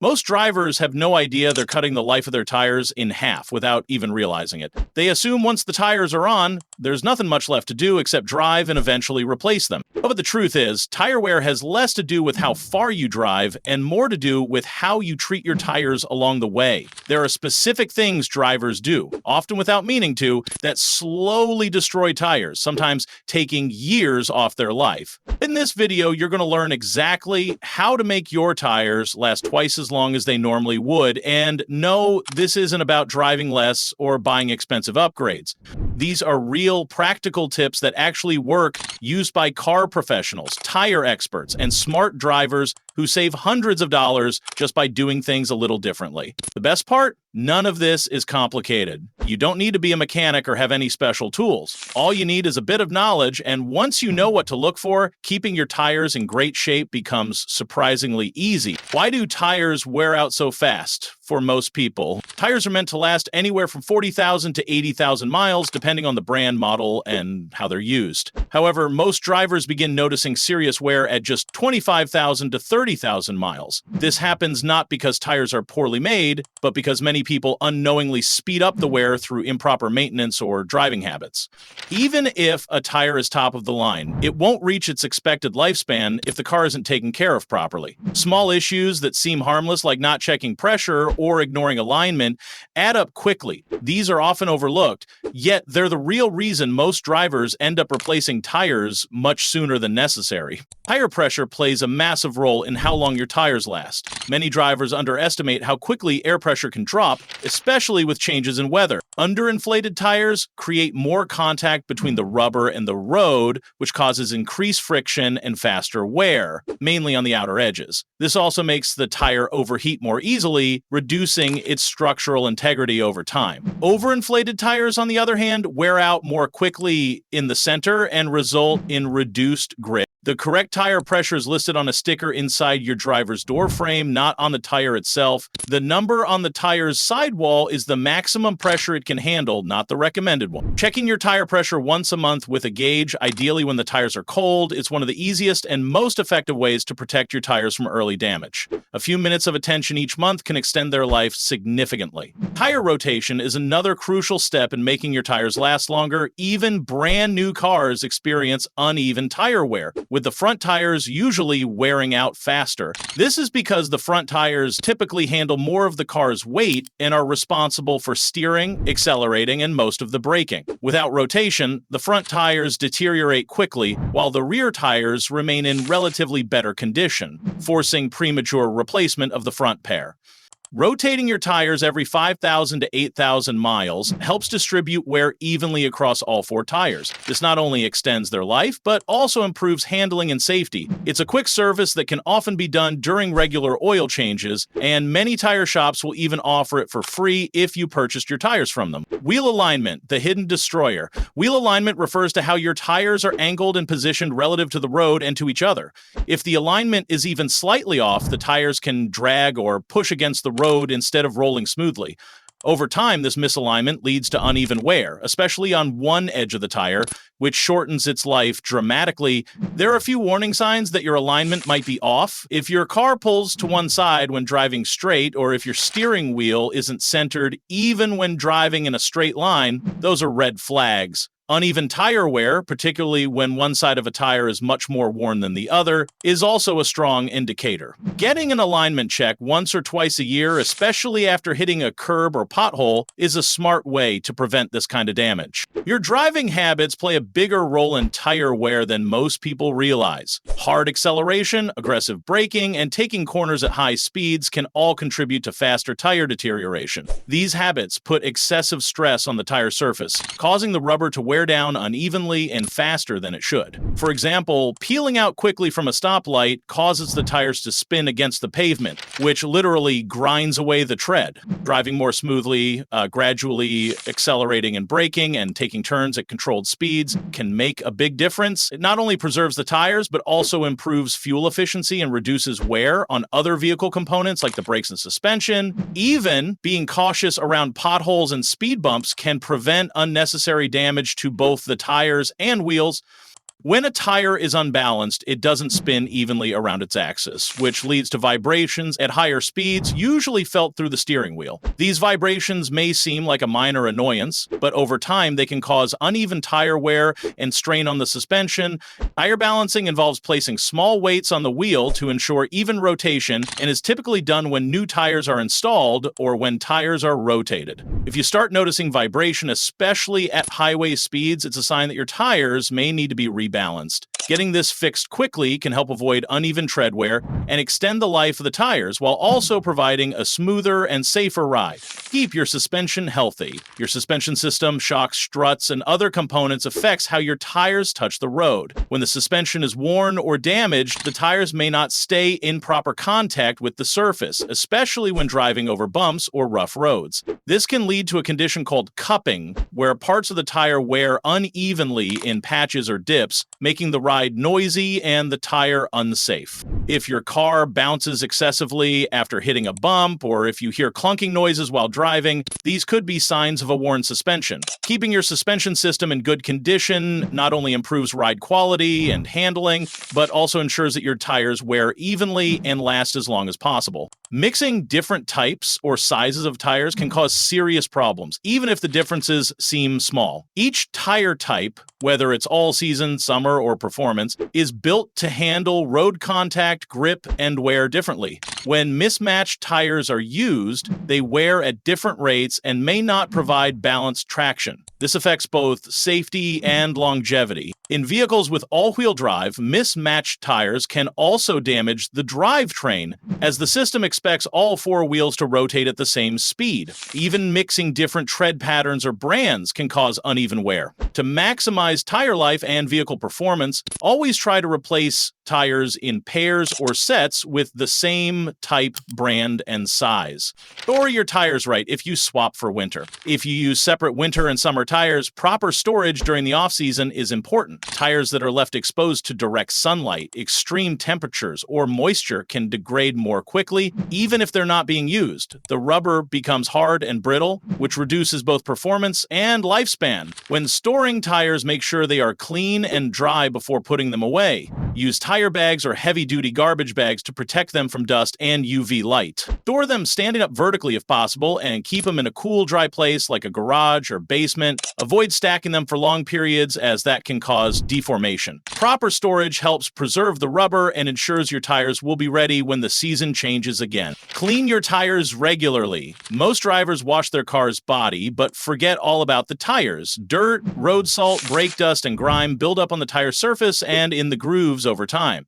Most drivers have no idea they're cutting the life of their tires in half without even realizing it. They assume once the tires are on, there's nothing much left to do except drive and eventually replace them. But the truth is, tire wear has less to do with how far you drive and more to do with how you treat your tires along the way. There are specific things drivers do, often without meaning to, that slowly destroy tires, sometimes taking years off their life. In this video, you're going to learn exactly how to make your tires last twice as long as they normally would. And no, this isn't about driving less or buying expensive upgrades. These are real practical tips that actually work, used by car professionals, tire experts, and smart drivers who save hundreds of dollars just by doing things a little differently. The best part? None of this is complicated. You don't need to be a mechanic or have any special tools. All you need is a bit of knowledge, and once you know what to look for, keeping your tires in great shape becomes surprisingly easy. Why do tires wear out so fast for most people? Tires are meant to last anywhere from 40,000 to 80,000 miles, depending on the brand, model, and how they're used. However, most drivers begin noticing serious wear at just 25,000 to 30,000 miles. This happens not because tires are poorly made, but because many people unknowingly speed up the wear through improper maintenance or driving habits. Even if a tire is top of the line, it won't reach its expected lifespan if the car isn't taken care of properly. Small issues that seem harmless, like not checking pressure or ignoring alignment, add up quickly. These are often overlooked, yet they're the real reason most drivers end up replacing tires much sooner than necessary. Tire pressure plays a massive role in how long your tires last. Many drivers underestimate how quickly air pressure can drop, especially with changes in weather. Underinflated tires create more contact between the rubber and the road, which causes increased friction and faster wear, mainly on the outer edges. This also makes the tire overheat more easily, reducing its structural integrity over time. Overinflated tires, on the other hand, wear out more quickly in the center and result in reduced grip. The correct tire pressure is listed on a sticker inside your driver's door frame, not on the tire itself. The number on the tire's sidewall is the maximum pressure it can handle, not the recommended one. Checking your tire pressure once a month with a gauge, ideally when the tires are cold, is one of the easiest and most effective ways to protect your tires from early damage. A few minutes of attention each month can extend their life significantly. Tire rotation is another crucial step in making your tires last longer. Even brand new cars experience uneven tire wear, with the front tires usually wearing out faster. This is because the front tires typically handle more of the car's weight and are responsible for steering, accelerating, and most of the braking. Without rotation, the front tires deteriorate quickly, while the rear tires remain in relatively better condition, forcing premature replacement of the front pair. Rotating your tires every 5,000 to 8,000 miles helps distribute wear evenly across all four tires. This not only extends their life, but also improves handling and safety. It's a quick service that can often be done during regular oil changes, and many tire shops will even offer it for free if you purchased your tires from them. Wheel alignment, the hidden destroyer. Wheel alignment refers to how your tires are angled and positioned relative to the road and to each other. If the alignment is even slightly off, the tires can drag or push against the road instead of rolling smoothly. Over time, this misalignment leads to uneven wear, especially on one edge of the tire, which shortens its life dramatically. There are a few warning signs that your alignment might be off. If your car pulls to one side when driving straight, or if your steering wheel isn't centered even when driving in a straight line, those are red flags. Uneven tire wear, particularly when one side of a tire is much more worn than the other, is also a strong indicator. Getting an alignment check once or twice a year, especially after hitting a curb or pothole, is a smart way to prevent this kind of damage. Your driving habits play a bigger role in tire wear than most people realize. Hard acceleration, aggressive braking, and taking corners at high speeds can all contribute to faster tire deterioration. These habits put excessive stress on the tire surface, causing the rubber to wear down unevenly and faster than it should. For example, peeling out quickly from a stoplight causes the tires to spin against the pavement, which literally grinds away the tread. Driving more smoothly, gradually accelerating and braking, and taking turns at controlled speeds can make a big difference. It not only preserves the tires, but also improves fuel efficiency and reduces wear on other vehicle components like the brakes and suspension. Even being cautious around potholes and speed bumps can prevent unnecessary damage to both the tires and wheels. When a tire is unbalanced, it doesn't spin evenly around its axis, which leads to vibrations at higher speeds, usually felt through the steering wheel. These vibrations may seem like a minor annoyance, but over time they can cause uneven tire wear and strain on the suspension. Tire balancing involves placing small weights on the wheel to ensure even rotation and is typically done when new tires are installed or when tires are rotated. If you start noticing vibration, especially at highway speeds, it's a sign that your tires may need to be rebalanced. Getting this fixed quickly can help avoid uneven tread wear and extend the life of the tires while also providing a smoother and safer ride. Keep your suspension healthy. Your suspension system, shocks, struts, and other components affects how your tires touch the road. When the suspension is worn or damaged, the tires may not stay in proper contact with the surface, especially when driving over bumps or rough roads. This can lead to a condition called cupping, where parts of the tire wear unevenly in patches or dips, making the ride noisy and the tire unsafe. If your car bounces excessively after hitting a bump, or if you hear clunking noises while driving, these could be signs of a worn suspension. Keeping your suspension system in good condition not only improves ride quality and handling, but also ensures that your tires wear evenly and last as long as possible. Mixing different types or sizes of tires can cause serious problems, even if the differences seem small. Each tire type, whether it's all season, summer, or performance, is built to handle road contact, grip, and wear differently. When mismatched tires are used, they wear at different rates and may not provide balanced traction. This affects both safety and longevity. In vehicles with all-wheel drive, mismatched tires can also damage the drivetrain, as the system expects all four wheels to rotate at the same speed. Even mixing different tread patterns or brands can cause uneven wear. To maximize tire life and vehicle performance, always try to replace tires in pairs or sets with the same type, brand, and size. Store your tires right if you swap for winter. If you use separate winter and summer tires, proper storage during the off-season is important. Tires that are left exposed to direct sunlight, extreme temperatures, or moisture can degrade more quickly, even if they're not being used. The rubber becomes hard and brittle, which reduces both performance and lifespan. When storing tires, make sure they are clean and dry before putting them away. Use tire bags or heavy-duty garbage bags to protect them from dust and UV light. Store them standing up vertically if possible, and keep them in a cool, dry place like a garage or basement. Avoid stacking them for long periods, as that can cause deformation. Proper storage helps preserve the rubber and ensures your tires will be ready when the season changes again. Clean your tires regularly. Most drivers wash their car's body, but forget all about the tires. Dirt, road salt, brake dust, and grime build up on the tire surface and in the grooves over time.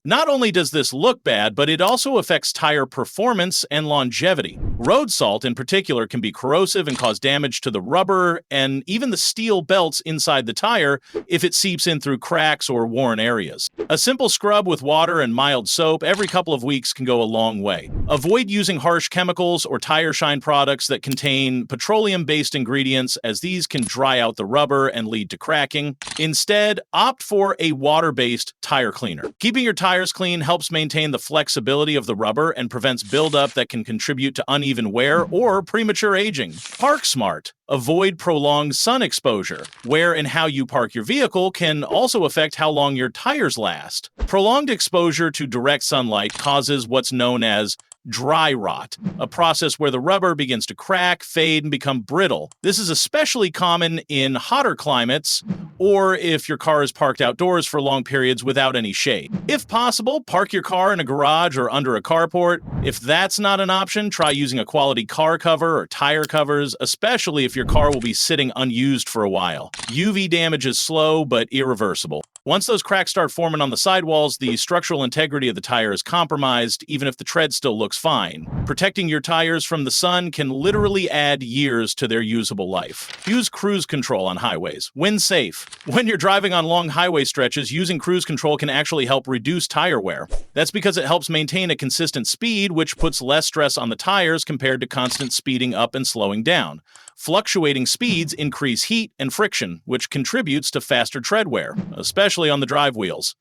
Not only does this look bad, but it also affects tire performance and longevity. Road salt, in particular, can be corrosive and cause damage to the rubber and even the steel belts inside the tire if it seeps in through cracks or worn areas. A simple scrub with water and mild soap every couple of weeks can go a long way. Avoid using harsh chemicals or tire shine products that contain petroleum-based ingredients, as these can dry out the rubber and lead to cracking. Instead, opt for a water-based tire cleaner. Keeping your tires clean helps maintain the flexibility of the rubber and prevents buildup that can contribute to uneven wear or premature aging. Park smart. Avoid prolonged sun exposure. Where and how you park your vehicle can also affect how long your tires last. Prolonged exposure to direct sunlight causes what's known as dry rot, a process where the rubber begins to crack, fade, and become brittle. This is especially common in hotter climates or if your car is parked outdoors for long periods without any shade. If possible, park your car in a garage or under a carport. If that's not an option, try using a quality car cover or tire covers, especially if your car will be sitting unused for a while. UV damage is slow but irreversible. Once those cracks start forming on the sidewalls, the structural integrity of the tire is compromised, even if the tread still looks fine. Protecting your tires from the sun can literally add years to their usable life. Use cruise control on highways. When safe. When you're driving on long highway stretches, using cruise control can actually help reduce tire wear. That's because it helps maintain a consistent speed, which puts less stress on the tires compared to constant speeding up and slowing down. Fluctuating speeds increase heat and friction, which contributes to faster tread wear, especially on the drive wheels.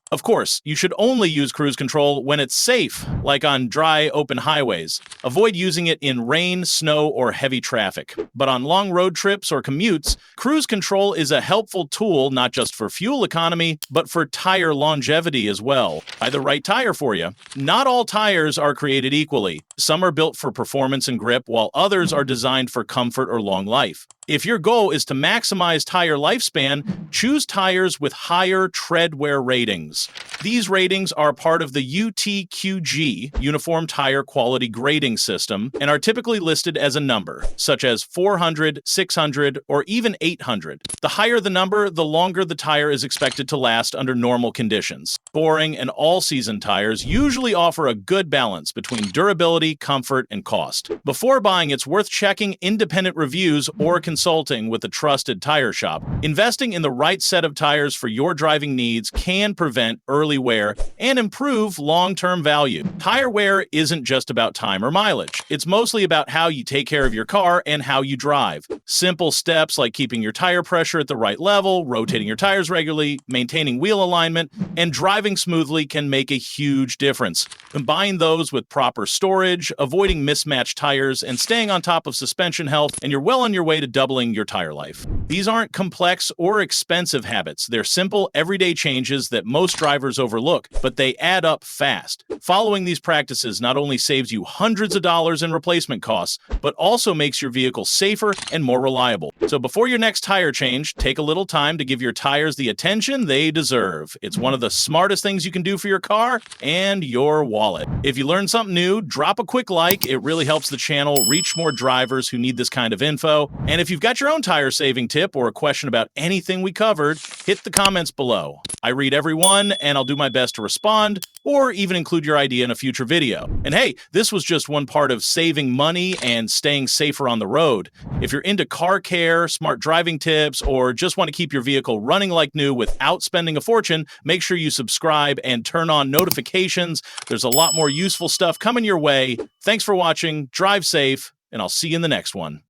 Of course, you should only use cruise control when it's safe, like on dry, open highways. Avoid using it in rain, snow, or heavy traffic. But on long road trips or commutes, cruise control is a helpful tool not just for fuel economy, but for tire longevity as well. Buy the right tire for you. Not all tires are created equally. Some are built for performance and grip, while others are designed for comfort or long life. If your goal is to maximize tire lifespan, choose tires with higher tread wear ratings. These ratings are part of the UTQG, Uniform Tire Quality Grading System, and are typically listed as a number, such as 400, 600, or even 800. The higher the number, the longer the tire is expected to last under normal conditions. Boring and all-season tires usually offer a good balance between durability, comfort, and cost. Before buying, it's worth checking independent reviews or consulting with a trusted tire shop. Investing in the right set of tires for your driving needs can prevent early wear and improve long-term value. Tire wear isn't just about time or mileage. It's mostly about how you take care of your car and how you drive. Simple steps like keeping your tire pressure at the right level, rotating your tires regularly, maintaining wheel alignment, and driving smoothly can make a huge difference. Combine those with proper storage, avoiding mismatched tires, and staying on top of suspension health, and you're well on your way to doubling your tire life. These aren't complex or expensive habits. They're simple, everyday changes that most drivers overlook, but they add up fast. Following these practices not only saves you hundreds of dollars in replacement costs, but also makes your vehicle safer and more reliable. So before your next tire change, take a little time to give your tires the attention they deserve. It's one of the smartest things you can do for your car and your wallet. If you learned something new, drop a quick like. It really helps the channel reach more drivers who need this kind of info. And if you've got your own tire saving tip or a question about anything we covered, hit the comments below. I read every one, and I'll do my best to respond, or even include your idea in a future video. And hey, this was just one part of saving money and staying safer on the road. If you're into car care, smart driving tips, or just want to keep your vehicle running like new without spending a fortune, make sure you subscribe and turn on notifications. There's a lot more useful stuff coming your way. Thanks for watching, drive safe, and I'll see you in the next one.